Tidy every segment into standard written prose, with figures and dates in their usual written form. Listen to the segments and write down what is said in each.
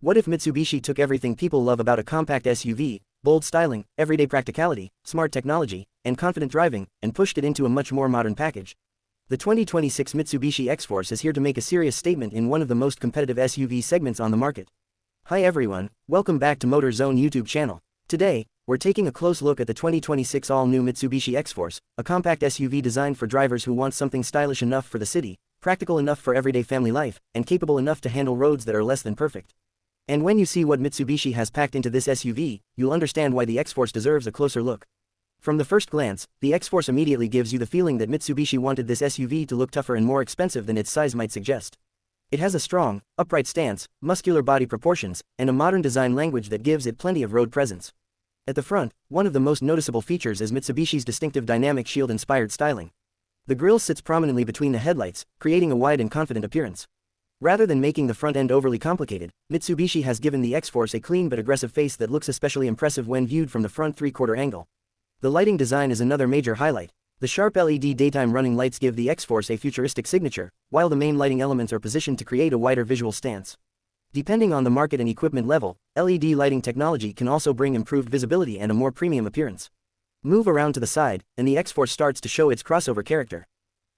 What if Mitsubishi took everything people love about a compact SUV, bold styling, everyday practicality, smart technology, and confident driving, and pushed it into a much more modern package? The 2026 Mitsubishi Xforce is here to make a serious statement in one of the most competitive SUV segments on the market. Hi everyone, welcome back to Motor Zone YouTube channel. Today, we're taking a close look at the 2026 all-new Mitsubishi Xforce, a compact SUV designed for drivers who want something stylish enough for the city, practical enough for everyday family life, and capable enough to handle roads that are less than perfect. And when you see what Mitsubishi has packed into this SUV, you'll understand why the Xforce deserves a closer look. From the first glance, the Xforce immediately gives you the feeling that Mitsubishi wanted this SUV to look tougher and more expensive than its size might suggest. It has a strong, upright stance, muscular body proportions, and a modern design language that gives it plenty of road presence. At the front, one of the most noticeable features is Mitsubishi's distinctive dynamic shield-inspired styling. The grille sits prominently between the headlights, creating a wide and confident appearance. Rather than making the front end overly complicated, Mitsubishi has given the Xforce a clean but aggressive face that looks especially impressive when viewed from the front three-quarter angle. The lighting design is another major highlight. The sharp LED daytime running lights give the Xforce a futuristic signature, while the main lighting elements are positioned to create a wider visual stance. Depending on the market and equipment level, LED lighting technology can also bring improved visibility and a more premium appearance. Move around to the side, and the Xforce starts to show its crossover character.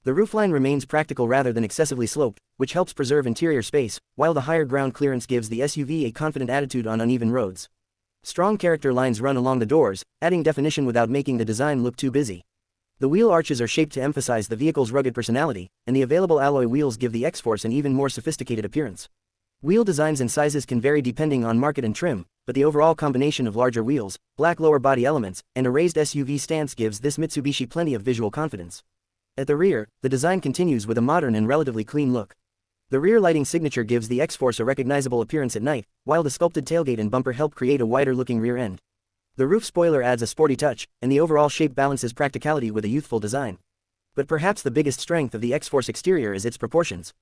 The roofline remains practical rather than excessively sloped, which helps preserve interior space, while the higher ground clearance gives the SUV a confident attitude on uneven roads. Strong character lines run along the doors, adding definition without making the design look too busy. The wheel arches are shaped to emphasize the vehicle's rugged personality, and the available alloy wheels give the Xforce an even more sophisticated appearance. Wheel designs and sizes can vary depending on market and trim, but the overall combination of larger wheels, black lower body elements, and a raised SUV stance gives this Mitsubishi plenty of visual confidence. At the rear, the design continues with a modern and relatively clean look. The rear lighting signature gives the Xforce a recognizable appearance at night, while the sculpted tailgate and bumper help create a wider-looking rear end. The roof spoiler adds a sporty touch, and the overall shape balances practicality with a youthful design. But perhaps the biggest strength of the Xforce exterior is its proportions.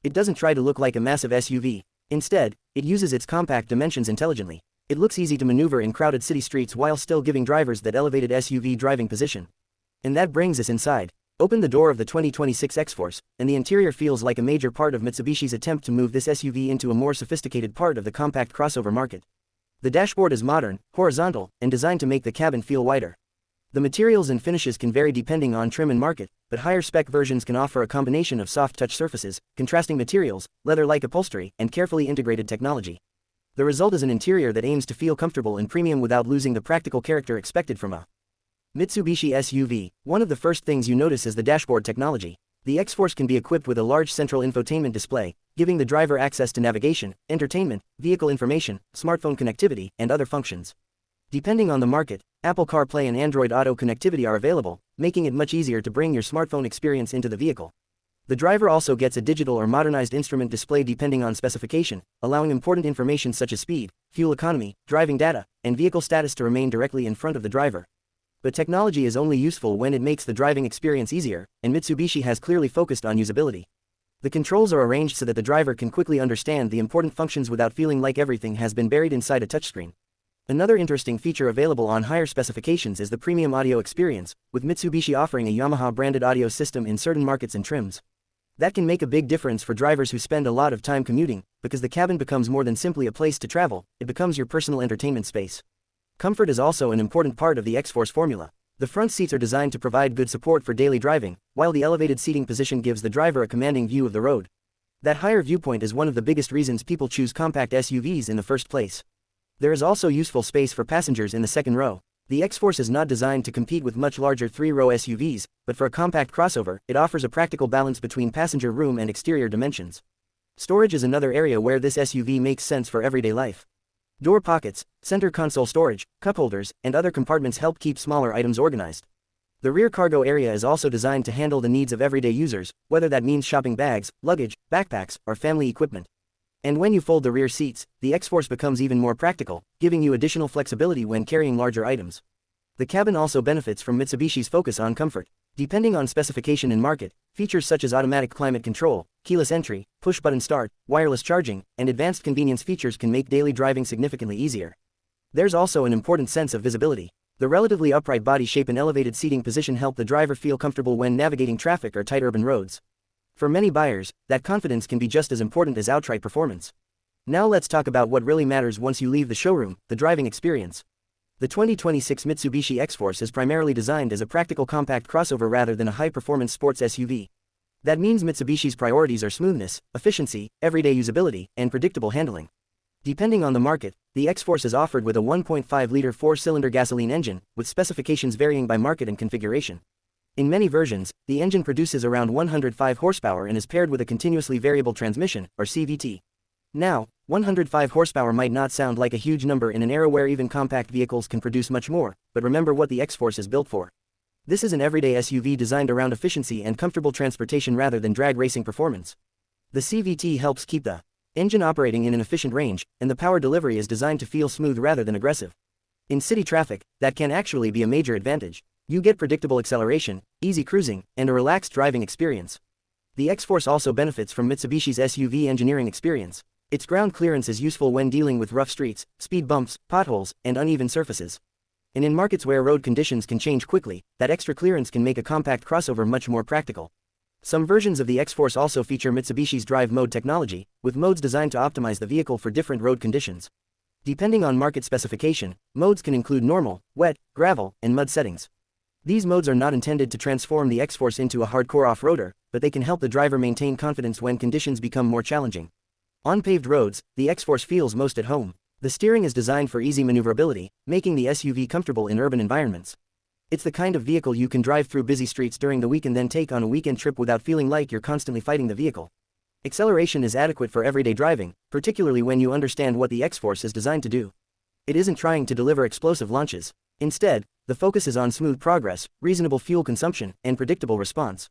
It doesn't try to look like a massive SUV. Instead, it uses its compact dimensions intelligently. It looks easy to maneuver in crowded city streets while still giving drivers that elevated SUV driving position. And that brings us inside. Open the door of the 2026 Xforce, and the interior feels like a major part of Mitsubishi's attempt to move this SUV into a more sophisticated part of the compact crossover market. The dashboard is modern, horizontal, and designed to make the cabin feel wider. The materials and finishes can vary depending on trim and market, but higher spec versions can offer a combination of soft touch surfaces, contrasting materials, leather-like upholstery, and carefully integrated technology. The result is an interior that aims to feel comfortable and premium without losing the practical character expected from a Mitsubishi SUV. One of the first things you notice is the dashboard technology. The Xforce can be equipped with a large central infotainment display, giving the driver access to navigation, entertainment, vehicle information, smartphone connectivity, and other functions. Depending on the market, Apple CarPlay and Android Auto connectivity are available, making it much easier to bring your smartphone experience into the vehicle. The driver also gets a digital or modernized instrument display depending on specification, allowing important information such as speed, fuel economy, driving data, and vehicle status to remain directly in front of the driver. But technology is only useful when it makes the driving experience easier, and Mitsubishi has clearly focused on usability. The controls are arranged so that the driver can quickly understand the important functions without feeling like everything has been buried inside a touchscreen. Another interesting feature available on higher specifications is the premium audio experience, with Mitsubishi offering a Yamaha-branded audio system in certain markets and trims. That can make a big difference for drivers who spend a lot of time commuting, because the cabin becomes more than simply a place to travel, it becomes your personal entertainment space. Comfort is also an important part of the Xforce formula. The front seats are designed to provide good support for daily driving, while the elevated seating position gives the driver a commanding view of the road. That higher viewpoint is one of the biggest reasons people choose compact SUVs in the first place. There is also useful space for passengers in the second row. The Xforce is not designed to compete with much larger three-row SUVs, but for a compact crossover, it offers a practical balance between passenger room and exterior dimensions. Storage is another area where this SUV makes sense for everyday life. Door pockets, center console storage, cup holders, and other compartments help keep smaller items organized. The rear cargo area is also designed to handle the needs of everyday users, whether that means shopping bags, luggage, backpacks, or family equipment. And when you fold the rear seats, the Xforce becomes even more practical, giving you additional flexibility when carrying larger items. The cabin also benefits from Mitsubishi's focus on comfort. Depending on specification and market, features such as automatic climate control, keyless entry, push-button start, wireless charging, and advanced convenience features can make daily driving significantly easier. There's also an important sense of visibility. The relatively upright body shape and elevated seating position help the driver feel comfortable when navigating traffic or tight urban roads. For many buyers, that confidence can be just as important as outright performance. Now let's talk about what really matters once you leave the showroom, the driving experience. The 2026 Mitsubishi Xforce is primarily designed as a practical compact crossover rather than a high-performance sports SUV. That means Mitsubishi's priorities are smoothness, efficiency, everyday usability, and predictable handling. Depending on the market, the Xforce is offered with a 1.5-liter four-cylinder gasoline engine, with specifications varying by market and configuration. In many versions, the engine produces around 105 horsepower and is paired with a continuously variable transmission, or CVT. Now, 105 horsepower might not sound like a huge number in an era where even compact vehicles can produce much more, but remember what the Xforce is built for. This is an everyday SUV designed around efficiency and comfortable transportation rather than drag racing performance. The CVT helps keep the engine operating in an efficient range, and the power delivery is designed to feel smooth rather than aggressive. In city traffic, that can actually be a major advantage. You get predictable acceleration, easy cruising, and a relaxed driving experience. The Xforce also benefits from Mitsubishi's SUV engineering experience. Its ground clearance is useful when dealing with rough streets, speed bumps, potholes, and uneven surfaces. And in markets where road conditions can change quickly, that extra clearance can make a compact crossover much more practical. Some versions of the Xforce also feature Mitsubishi's drive mode technology, with modes designed to optimize the vehicle for different road conditions. Depending on market specification, modes can include normal, wet, gravel, and mud settings. These modes are not intended to transform the Xforce into a hardcore off-roader, but they can help the driver maintain confidence when conditions become more challenging. On paved roads, the Xforce feels most at home. The steering is designed for easy maneuverability, making the SUV comfortable in urban environments. It's the kind of vehicle you can drive through busy streets during the week and then take on a weekend trip without feeling like you're constantly fighting the vehicle. Acceleration is adequate for everyday driving, particularly when you understand what the Xforce is designed to do. It isn't trying to deliver explosive launches. Instead, the focus is on smooth progress, reasonable fuel consumption, and predictable response.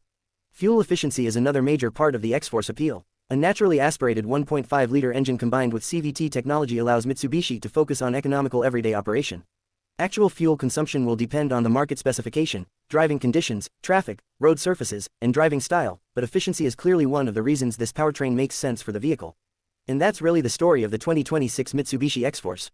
Fuel efficiency is another major part of the Xforce appeal. A naturally aspirated 1.5-liter engine combined with CVT technology allows Mitsubishi to focus on economical everyday operation. Actual fuel consumption will depend on the market specification, driving conditions, traffic, road surfaces, and driving style, but efficiency is clearly one of the reasons this powertrain makes sense for the vehicle. And that's really the story of the 2026 Mitsubishi Xforce.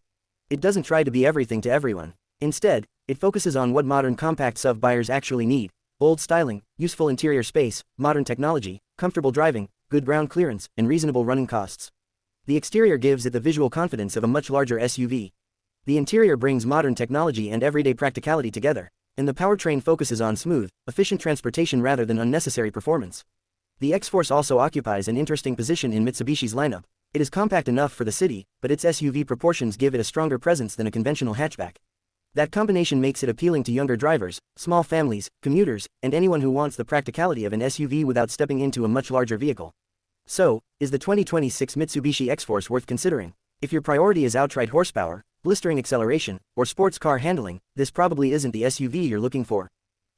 It doesn't try to be everything to everyone. Instead, it focuses on what modern compact SUV buyers actually need: bold styling, useful interior space, modern technology, comfortable driving, good ground clearance, and reasonable running costs. The exterior gives it the visual confidence of a much larger SUV. The interior brings modern technology and everyday practicality together, and the powertrain focuses on smooth, efficient transportation rather than unnecessary performance. The Xforce also occupies an interesting position in Mitsubishi's lineup. It is compact enough for the city, but its SUV proportions give it a stronger presence than a conventional hatchback. That combination makes it appealing to younger drivers, small families, commuters, and anyone who wants the practicality of an SUV without stepping into a much larger vehicle. So, is the 2026 Mitsubishi Xforce worth considering? If your priority is outright horsepower, blistering acceleration, or sports car handling, this probably isn't the SUV you're looking for.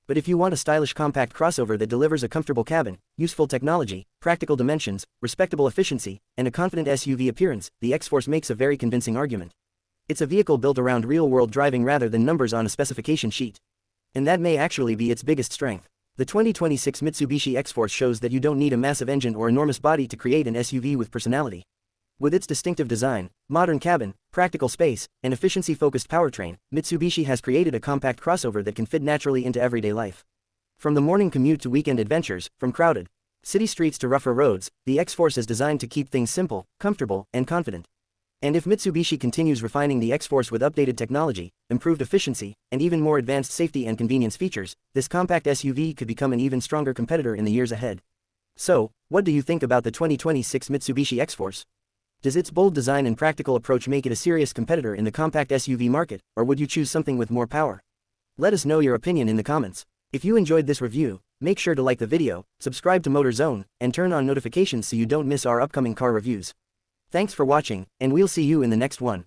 But if you want a stylish compact crossover that delivers a comfortable cabin, useful technology, practical dimensions, respectable efficiency, and a confident SUV appearance, the Xforce makes a very convincing argument. It's a vehicle built around real-world driving rather than numbers on a specification sheet. And that may actually be its biggest strength. The 2026 Mitsubishi Xforce shows that you don't need a massive engine or enormous body to create an SUV with personality. With its distinctive design, modern cabin, practical space, and efficiency-focused powertrain, Mitsubishi has created a compact crossover that can fit naturally into everyday life. From the morning commute to weekend adventures, from crowded city streets to rougher roads, the Xforce is designed to keep things simple, comfortable, and confident. And if Mitsubishi continues refining the Xforce with updated technology, improved efficiency, and even more advanced safety and convenience features, this compact SUV could become an even stronger competitor in the years ahead. So, what do you think about the 2026 Mitsubishi Xforce? Does its bold design and practical approach make it a serious competitor in the compact SUV market, or would you choose something with more power? Let us know your opinion in the comments. If you enjoyed this review, make sure to like the video, subscribe to Motor Zone, and turn on notifications so you don't miss our upcoming car reviews. Thanks for watching, and we'll see you in the next one.